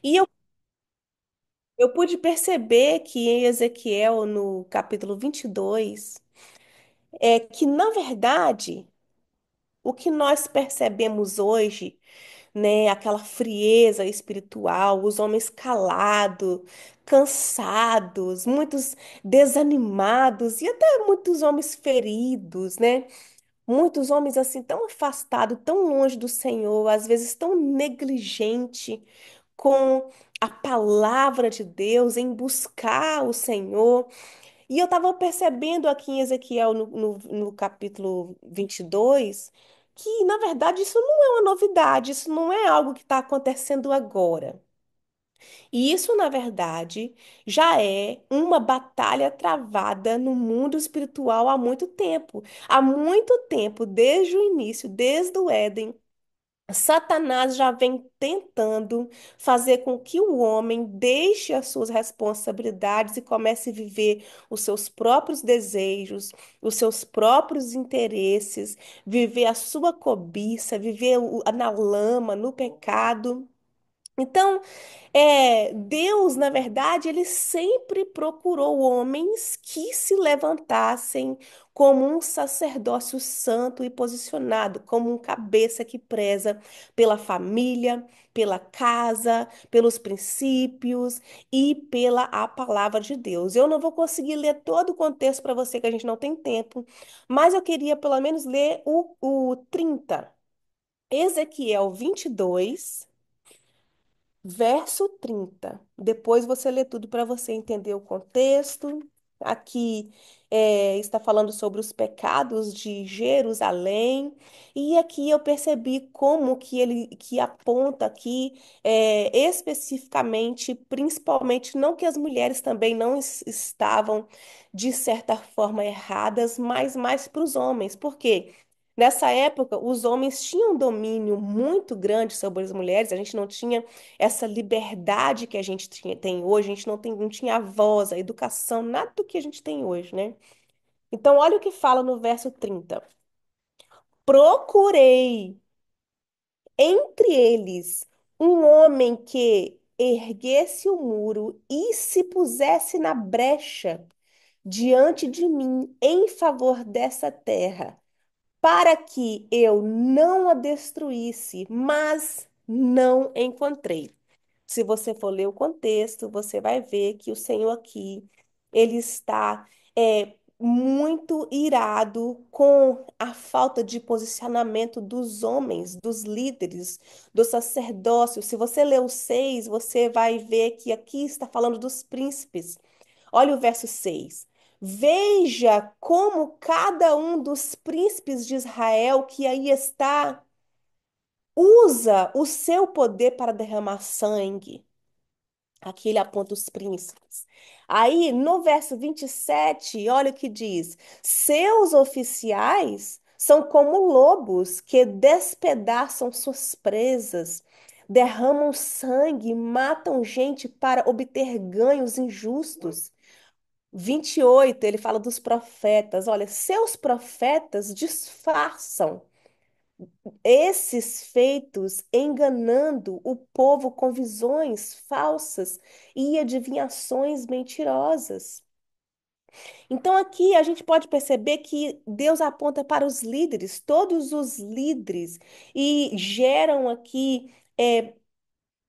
E eu pude perceber que em Ezequiel, no capítulo 22, que, na verdade, o que nós percebemos hoje, né, aquela frieza espiritual, os homens calados, cansados, muitos desanimados e até muitos homens feridos, né? Muitos homens assim tão afastados, tão longe do Senhor, às vezes tão negligente com a palavra de Deus, em buscar o Senhor. E eu estava percebendo aqui em Ezequiel, no capítulo 22, que, na verdade, isso não é uma novidade, isso não é algo que está acontecendo agora. E isso, na verdade, já é uma batalha travada no mundo espiritual há muito tempo. Há muito tempo, desde o início, desde o Éden. Satanás já vem tentando fazer com que o homem deixe as suas responsabilidades e comece a viver os seus próprios desejos, os seus próprios interesses, viver a sua cobiça, viver na lama, no pecado. Então, Deus, na verdade, ele sempre procurou homens que se levantassem como um sacerdócio santo e posicionado, como um cabeça que preza pela família, pela casa, pelos princípios e pela a palavra de Deus. Eu não vou conseguir ler todo o contexto para você, que a gente não tem tempo, mas eu queria pelo menos ler o 30. Ezequiel 22. Verso 30. Depois você lê tudo para você entender o contexto. Aqui está falando sobre os pecados de Jerusalém. E aqui eu percebi como que ele que aponta aqui especificamente, principalmente, não que as mulheres também não estavam, de certa forma, erradas, mas mais para os homens. Por quê? Nessa época, os homens tinham um domínio muito grande sobre as mulheres, a gente não tinha essa liberdade que a gente tem hoje, a gente não tinha a voz, a educação, nada do que a gente tem hoje, né? Então, olha o que fala no verso 30. Procurei entre eles um homem que erguesse o muro e se pusesse na brecha diante de mim em favor dessa terra, para que eu não a destruísse, mas não encontrei. Se você for ler o contexto, você vai ver que o Senhor aqui, ele está muito irado com a falta de posicionamento dos homens, dos líderes, do sacerdócio. Se você ler o 6, você vai ver que aqui está falando dos príncipes. Olha o verso 6. Veja como cada um dos príncipes de Israel que aí está usa o seu poder para derramar sangue. Aqui ele aponta os príncipes. Aí, no verso 27, olha o que diz: seus oficiais são como lobos que despedaçam suas presas, derramam sangue, matam gente para obter ganhos injustos. 28, ele fala dos profetas. Olha, seus profetas disfarçam esses feitos enganando o povo com visões falsas e adivinhações mentirosas. Então, aqui a gente pode perceber que Deus aponta para os líderes, todos os líderes, e geram aqui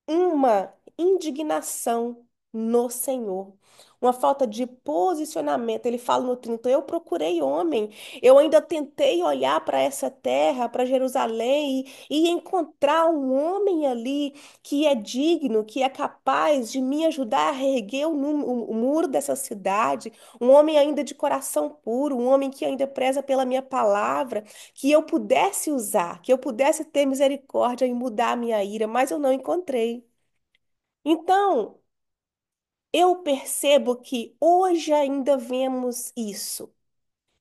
uma indignação no Senhor, uma falta de posicionamento. Ele fala no 30: eu procurei homem, eu ainda tentei olhar para essa terra, para Jerusalém, e encontrar um homem ali que é digno, que é capaz de me ajudar a reerguer o muro dessa cidade, um homem ainda de coração puro, um homem que ainda preza pela minha palavra, que eu pudesse usar, que eu pudesse ter misericórdia e mudar a minha ira, mas eu não encontrei. Então, eu percebo que hoje ainda vemos isso.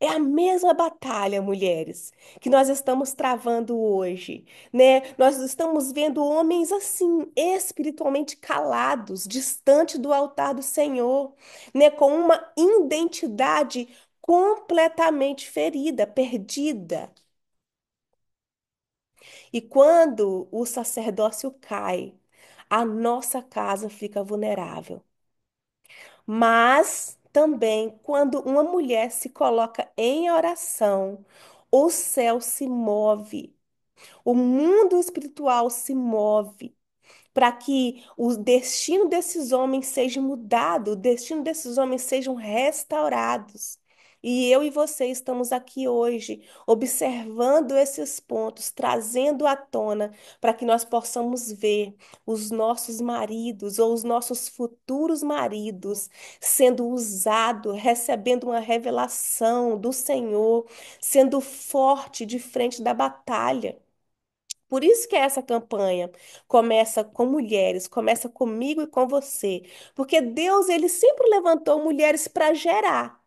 É a mesma batalha, mulheres, que nós estamos travando hoje, né? Nós estamos vendo homens assim, espiritualmente calados, distante do altar do Senhor, né? Com uma identidade completamente ferida, perdida. E quando o sacerdócio cai, a nossa casa fica vulnerável. Mas também, quando uma mulher se coloca em oração, o céu se move, o mundo espiritual se move para que o destino desses homens seja mudado, o destino desses homens sejam restaurados. E eu e você estamos aqui hoje observando esses pontos, trazendo à tona para que nós possamos ver os nossos maridos ou os nossos futuros maridos sendo usados, recebendo uma revelação do Senhor, sendo forte de frente da batalha. Por isso que essa campanha começa com mulheres, começa comigo e com você, porque Deus, ele sempre levantou mulheres para gerar,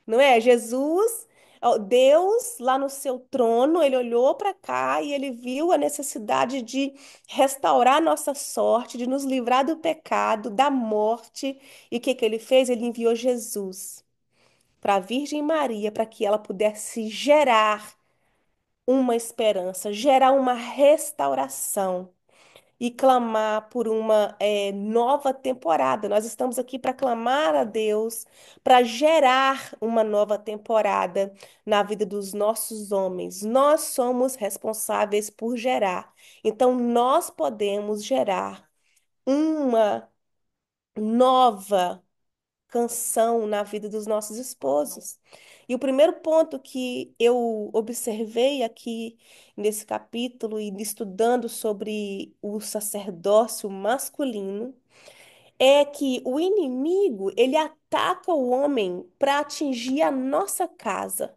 não é? Jesus, ó, Deus lá no seu trono, ele olhou para cá e ele viu a necessidade de restaurar a nossa sorte, de nos livrar do pecado, da morte. E o que que ele fez? Ele enviou Jesus para a Virgem Maria, para que ela pudesse gerar uma esperança, gerar uma restauração e clamar por uma nova temporada. Nós estamos aqui para clamar a Deus, para gerar uma nova temporada na vida dos nossos homens. Nós somos responsáveis por gerar. Então, nós podemos gerar uma nova canção na vida dos nossos esposos. E o primeiro ponto que eu observei aqui nesse capítulo e estudando sobre o sacerdócio masculino é que o inimigo, ele ataca o homem para atingir a nossa casa.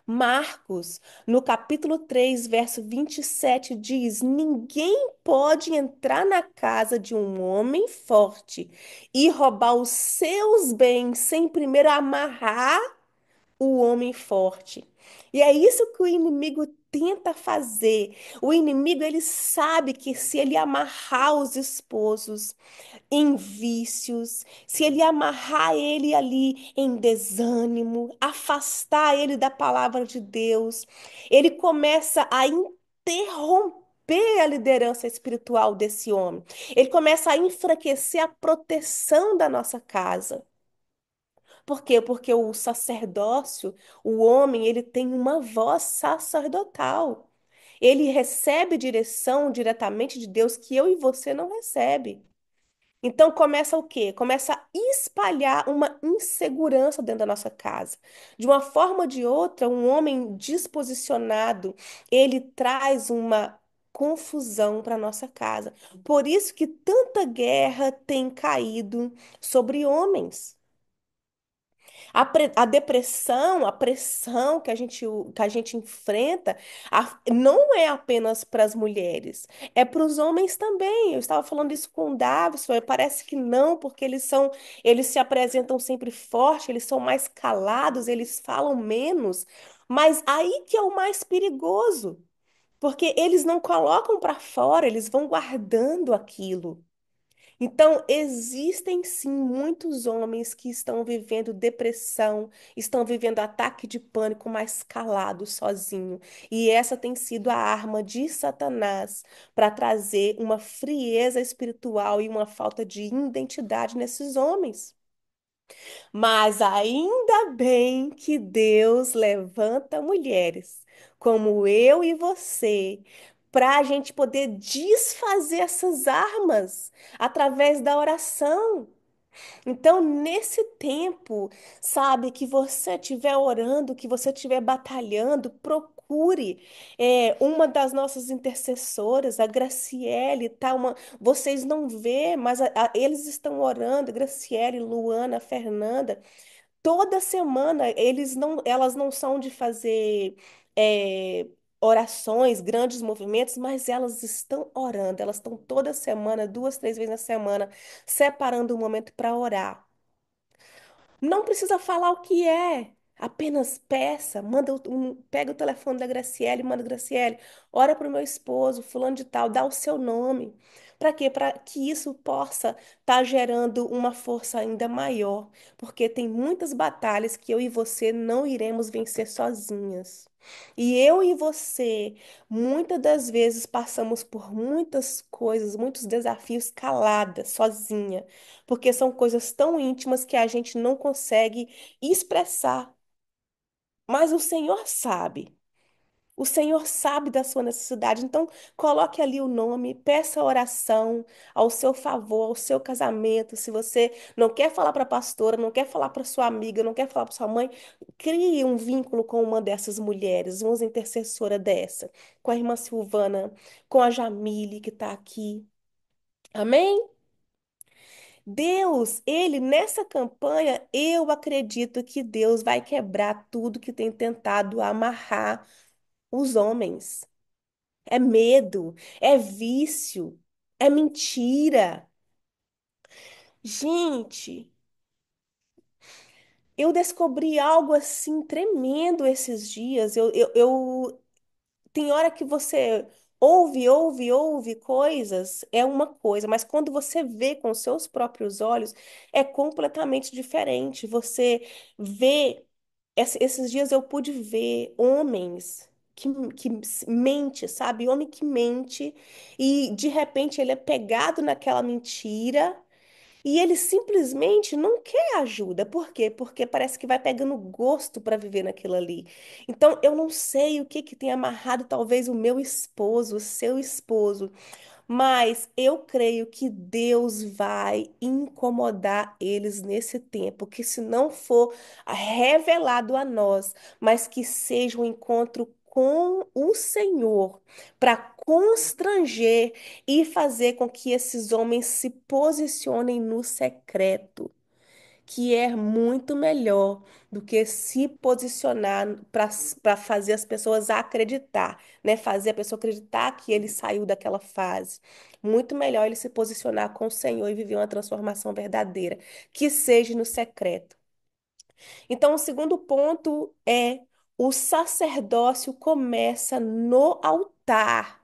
Marcos, no capítulo 3 verso 27 diz: Ninguém pode entrar na casa de um homem forte e roubar os seus bens sem primeiro amarrar o homem forte. E é isso que o inimigo tenta fazer. O inimigo, ele sabe que se ele amarrar os esposos, em vícios, se ele amarrar ele ali em desânimo, afastar ele da palavra de Deus, ele começa a interromper a liderança espiritual desse homem. Ele começa a enfraquecer a proteção da nossa casa. Por quê? Porque o sacerdócio, o homem, ele tem uma voz sacerdotal. Ele recebe direção diretamente de Deus que eu e você não recebe. Então começa o quê? Começa a espalhar uma insegurança dentro da nossa casa. De uma forma ou de outra, um homem disposicionado, ele traz uma confusão para nossa casa. Por isso que tanta guerra tem caído sobre homens. A depressão, a pressão que a gente enfrenta, não é apenas para as mulheres, é para os homens também. Eu estava falando isso com o Davison, e parece que não, porque eles se apresentam sempre fortes, eles são mais calados, eles falam menos, mas aí que é o mais perigoso, porque eles não colocam para fora, eles vão guardando aquilo. Então, existem sim muitos homens que estão vivendo depressão, estão vivendo ataque de pânico, mas calados, sozinho. E essa tem sido a arma de Satanás para trazer uma frieza espiritual e uma falta de identidade nesses homens. Mas ainda bem que Deus levanta mulheres como eu e você, para a gente poder desfazer essas armas através da oração. Então, nesse tempo, sabe, que você estiver orando, que você estiver batalhando, procure uma das nossas intercessoras, a Graciele, tá? Vocês não vê, mas eles estão orando, Graciele, Luana, Fernanda. Toda semana elas não são de fazer é, orações, grandes movimentos, mas elas estão orando. Elas estão toda semana, duas, três vezes na semana, separando um momento para orar. Não precisa falar o que é. Apenas peça, pega o telefone da Graciele, manda Graciele, ora para o meu esposo, fulano de tal, dá o seu nome. Para quê? Para que isso possa estar gerando uma força ainda maior, porque tem muitas batalhas que eu e você não iremos vencer sozinhas. E eu e você, muitas das vezes passamos por muitas coisas, muitos desafios calada, sozinha, porque são coisas tão íntimas que a gente não consegue expressar. Mas o Senhor sabe. O Senhor sabe da sua necessidade, então coloque ali o nome, peça oração ao seu favor, ao seu casamento. Se você não quer falar para a pastora, não quer falar para sua amiga, não quer falar para sua mãe, crie um vínculo com uma dessas mulheres, uma intercessora dessa, com a irmã Silvana, com a Jamile que está aqui. Amém? Deus, ele nessa campanha, eu acredito que Deus vai quebrar tudo que tem tentado amarrar os homens. É medo, é vício, é mentira. Gente, eu descobri algo assim tremendo esses dias. Tem hora que você ouve coisas, é uma coisa, mas quando você vê com seus próprios olhos, é completamente diferente. Você vê. Esses dias eu pude ver homens que mente, sabe? Homem que mente e de repente ele é pegado naquela mentira e ele simplesmente não quer ajuda. Por quê? Porque parece que vai pegando gosto para viver naquilo ali. Então eu não sei o que que tem amarrado talvez o meu esposo, o seu esposo. Mas eu creio que Deus vai incomodar eles nesse tempo, que se não for revelado a nós, mas que seja um encontro com o Senhor, para constranger e fazer com que esses homens se posicionem no secreto, que é muito melhor do que se posicionar para fazer as pessoas acreditar, né? Fazer a pessoa acreditar que ele saiu daquela fase. Muito melhor ele se posicionar com o Senhor e viver uma transformação verdadeira, que seja no secreto. Então, o segundo ponto é o sacerdócio começa no altar.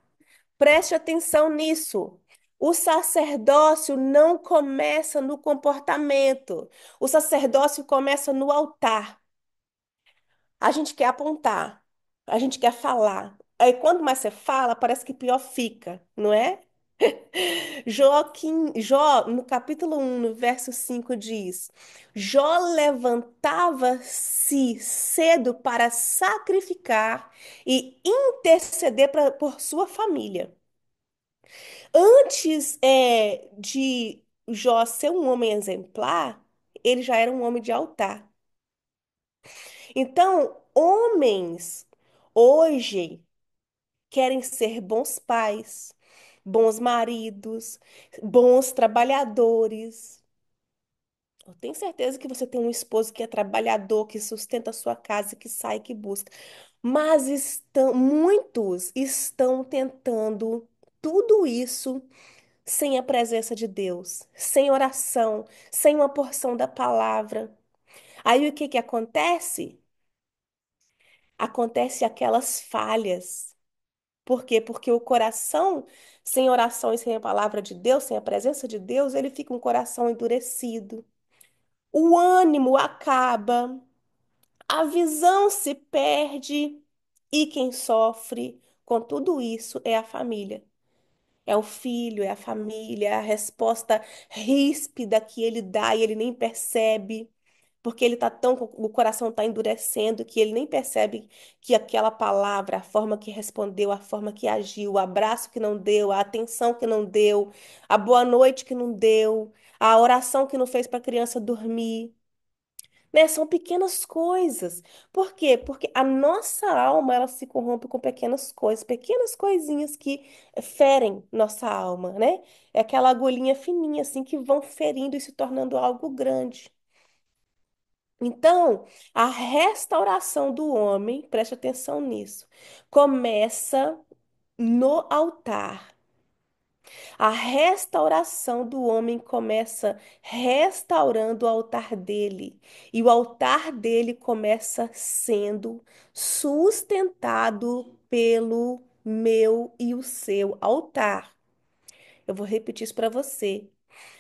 Preste atenção nisso. O sacerdócio não começa no comportamento. O sacerdócio começa no altar. A gente quer apontar, a gente quer falar. Aí quando mais você fala, parece que pior fica, não é? Jó, no capítulo 1, no verso 5 diz: Jó levantava-se cedo para sacrificar e interceder por sua família. Antes de Jó ser um homem exemplar, ele já era um homem de altar. Então, homens hoje querem ser bons pais, bons maridos, bons trabalhadores. Eu tenho certeza que você tem um esposo que é trabalhador, que sustenta a sua casa, que sai, que busca. Mas muitos estão tentando tudo isso sem a presença de Deus, sem oração, sem uma porção da palavra. Aí o que que acontece? Acontece aquelas falhas. Por quê? Porque o coração, sem oração e sem a palavra de Deus, sem a presença de Deus, ele fica um coração endurecido. O ânimo acaba, a visão se perde e quem sofre com tudo isso é a família. É o filho, é a família, é a resposta ríspida que ele dá e ele nem percebe, porque ele tá tão, o coração tá endurecendo que ele nem percebe que aquela palavra, a forma que respondeu, a forma que agiu, o abraço que não deu, a atenção que não deu, a boa noite que não deu, a oração que não fez para a criança dormir, né? São pequenas coisas. Por quê? Porque a nossa alma, ela se corrompe com pequenas coisas, pequenas coisinhas que ferem nossa alma, né? É aquela agulhinha fininha, assim, que vão ferindo e se tornando algo grande. Então, a restauração do homem, preste atenção nisso, começa no altar. A restauração do homem começa restaurando o altar dele, e o altar dele começa sendo sustentado pelo meu e o seu altar. Eu vou repetir isso para você.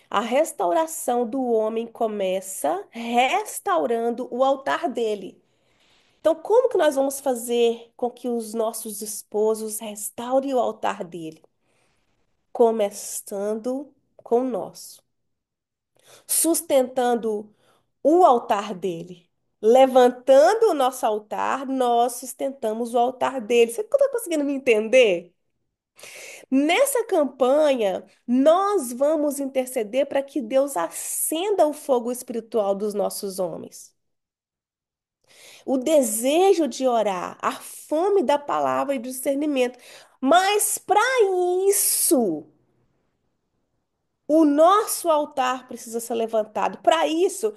A restauração do homem começa restaurando o altar dele. Então, como que nós vamos fazer com que os nossos esposos restaurem o altar dele? Começando com o nosso, sustentando o altar dele. Levantando o nosso altar, nós sustentamos o altar dele. Você está conseguindo me entender? Nessa campanha, nós vamos interceder para que Deus acenda o fogo espiritual dos nossos homens. O desejo de orar, a fome da palavra e do discernimento. Mas para isso, o nosso altar precisa ser levantado. Para isso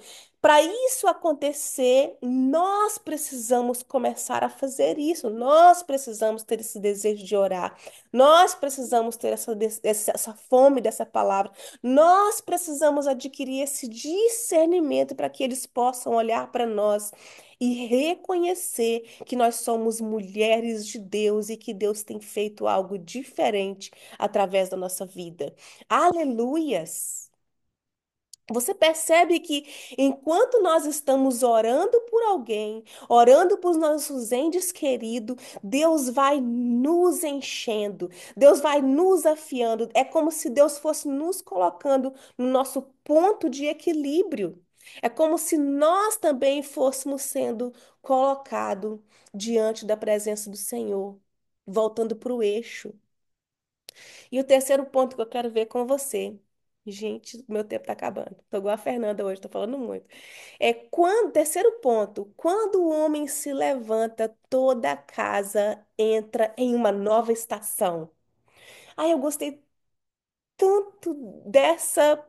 acontecer, nós precisamos começar a fazer isso. Nós precisamos ter esse desejo de orar. Nós precisamos ter essa fome dessa palavra. Nós precisamos adquirir esse discernimento para que eles possam olhar para nós e reconhecer que nós somos mulheres de Deus e que Deus tem feito algo diferente através da nossa vida. Aleluias! Você percebe que enquanto nós estamos orando por alguém, orando por nossos entes queridos, Deus vai nos enchendo, Deus vai nos afiando. É como se Deus fosse nos colocando no nosso ponto de equilíbrio. É como se nós também fôssemos sendo colocados diante da presença do Senhor, voltando para o eixo. E o terceiro ponto que eu quero ver com você. Gente, meu tempo tá acabando. Tô igual a Fernanda hoje, tô falando muito. Terceiro ponto, quando o homem se levanta, toda a casa entra em uma nova estação. Ai, eu gostei tanto dessa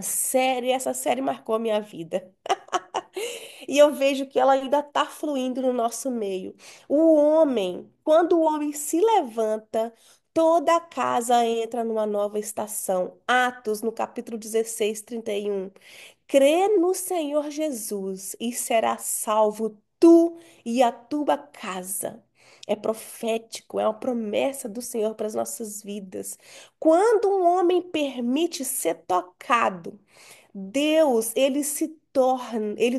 série, essa série marcou a minha vida. E eu vejo que ela ainda está fluindo no nosso meio. Quando o homem se levanta, toda a casa entra numa nova estação. Atos, no capítulo 16, 31. Crê no Senhor Jesus e será salvo tu e a tua casa. É profético, é uma promessa do Senhor para as nossas vidas. Quando um homem permite ser tocado, Deus, ele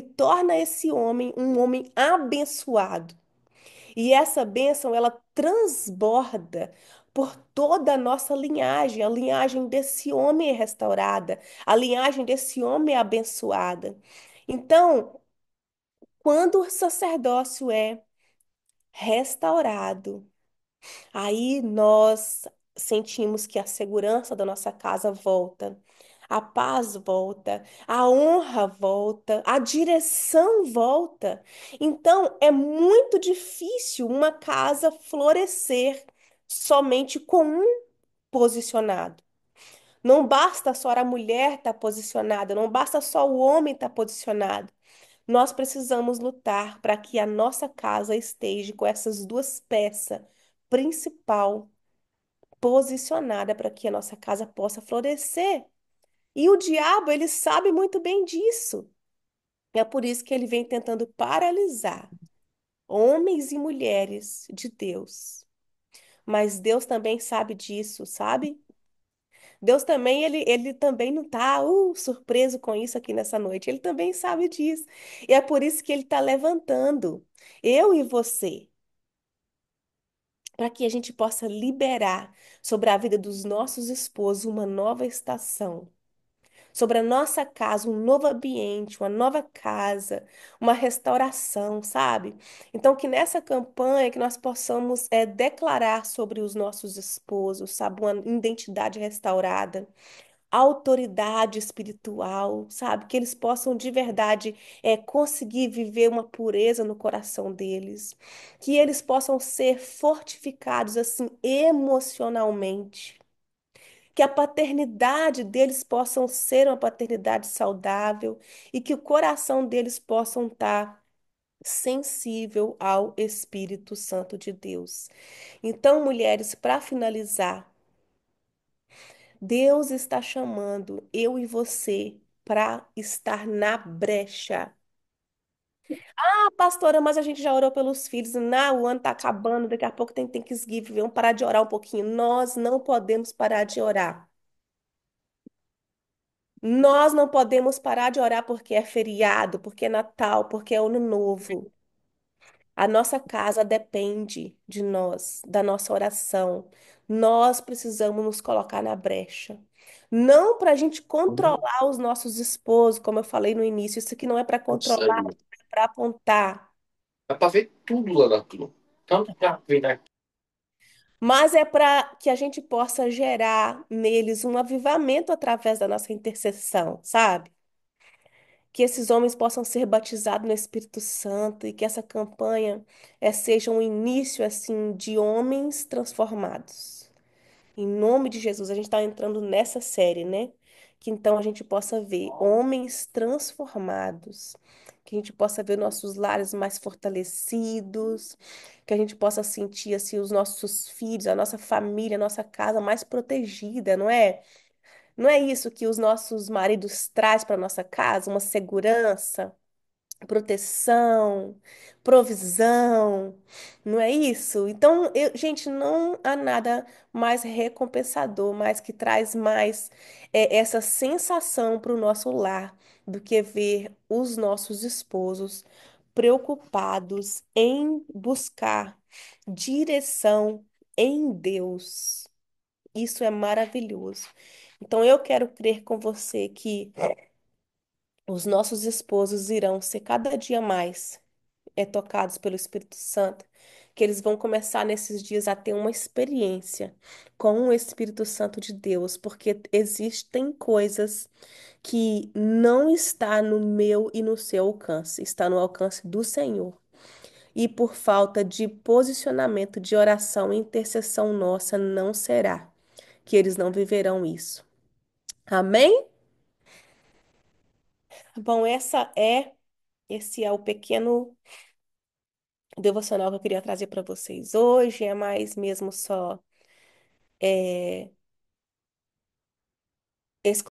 torna esse homem um homem abençoado. E essa bênção, ela transborda por toda a nossa linhagem. A linhagem desse homem é restaurada, a linhagem desse homem é abençoada. Então, quando o sacerdócio é restaurado, aí nós sentimos que a segurança da nossa casa volta, a paz volta, a honra volta, a direção volta. Então, é muito difícil uma casa florescer somente com um posicionado. Não basta só a mulher estar posicionada, não basta só o homem estar posicionado. Nós precisamos lutar para que a nossa casa esteja com essas duas peças principal posicionada para que a nossa casa possa florescer. E o diabo, ele sabe muito bem disso. É por isso que ele vem tentando paralisar homens e mulheres de Deus. Mas Deus também sabe disso, sabe? Deus também, ele também não está surpreso com isso aqui nessa noite. Ele também sabe disso. E é por isso que ele está levantando eu e você, para que a gente possa liberar sobre a vida dos nossos esposos uma nova estação, sobre a nossa casa, um novo ambiente, uma nova casa, uma restauração, sabe? Então, que nessa campanha que nós possamos declarar sobre os nossos esposos, sabe, uma identidade restaurada, autoridade espiritual, sabe? Que eles possam de verdade conseguir viver uma pureza no coração deles, que eles possam ser fortificados assim emocionalmente, que a paternidade deles possam ser uma paternidade saudável e que o coração deles possam estar sensível ao Espírito Santo de Deus. Então, mulheres, para finalizar, Deus está chamando eu e você para estar na brecha. Ah, pastora, mas a gente já orou pelos filhos. Não, o ano está acabando, daqui a pouco tem Thanksgiving, vamos parar de orar um pouquinho. Nós não podemos parar de orar. Nós não podemos parar de orar porque é feriado, porque é Natal, porque é Ano Novo. A nossa casa depende de nós, da nossa oração. Nós precisamos nos colocar na brecha. Não para a gente controlar os nossos esposos, como eu falei no início. Isso aqui não é para Isso controlar, aí. é para apontar. Dá pra ver tudo lá naquilo. Tanto pra ver daqui. Mas é para que a gente possa gerar neles um avivamento através da nossa intercessão, sabe? Que esses homens possam ser batizados no Espírito Santo e que essa campanha seja um início assim de homens transformados. Em nome de Jesus, a gente está entrando nessa série, né? Que então a gente possa ver homens transformados, que a gente possa ver nossos lares mais fortalecidos, que a gente possa sentir assim os nossos filhos, a nossa família, a nossa casa mais protegida, não é? Não é isso que os nossos maridos traz para nossa casa, uma segurança, proteção, provisão, não é isso? Então, gente, não há nada mais recompensador, mais que traz mais essa sensação para o nosso lar do que ver os nossos esposos preocupados em buscar direção em Deus. Isso é maravilhoso. Então, eu quero crer com você que os nossos esposos irão ser cada dia mais tocados pelo Espírito Santo, que eles vão começar nesses dias a ter uma experiência com o Espírito Santo de Deus, porque existem coisas que não está no meu e no seu alcance, está no alcance do Senhor. E por falta de posicionamento de oração e intercessão nossa, não será que eles não viverão isso. Amém? Bom, esse é o pequeno devocional que eu queria trazer para vocês hoje. É mais mesmo só é,